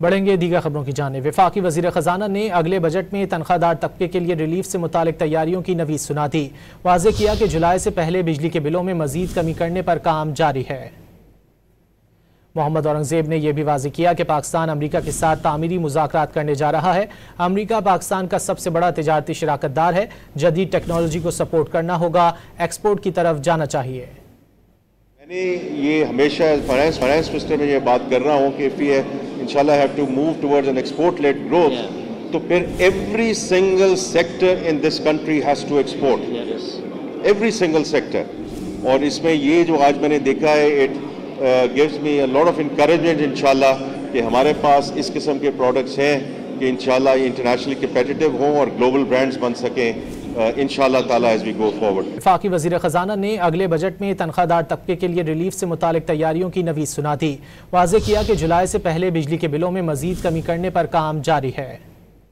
بڑھیں گے دیگر خبروں کی جانب۔ وفاقی وزیر خزانہ نے اگلے بجٹ میں تنخواہ دار طبقے کے لیے ریلیف سے متعلق تیاریوں کی نوید سنا دی۔ واضح کیا کہ جولائی سے پہلے بجلی کے بلوں میں مزید کمی کرنے پر کام جاری ہے۔ محمد اورنگزیب نے یہ بھی واضح کیا کہ پاکستان امریکہ کے ساتھ تعمیری مذاکرات کرنے جا رہا ہے۔ امریکہ پاکستان کا سب سے بڑا تجارتی شراکت دار ہے۔ جدید ٹیکنالوجی کو سپورٹ کرنا ہوگا، ایکسپورٹ کی طرف جانا چاہیے۔ میں نے یہ ہمیشہ فائنانس منسٹر میں یہ بات کر رہا ہوں کہ if we inshallah have to move towards an export-led growth, تو پھر every single sector in this country has to export. Every single sector. اور اس میں یہ جو آج میں نے دیکھا ہے it gives me a lot of encouragement انشاءاللہ کہ ہمارے پاس اس قسم کے پروڈکٹس ہیں کہ انشاءاللہ یہ انٹرنیشنلی کمپیٹیٹو ہوں اور گلوبل برانڈز بن سکیں انشاءاللہ تعالیٰ as we go forward۔ وفاقی وزیر خزانہ نے اگلے بجٹ میں تنخواہ دار طبقے کے لیے ریلیف سے متعلق تیاریوں کی نوید سنا دی۔ واضح کیا کہ جولائی سے پہلے بجلی کے بلوں میں مزید کمی کرنے پر کام جاری ہے۔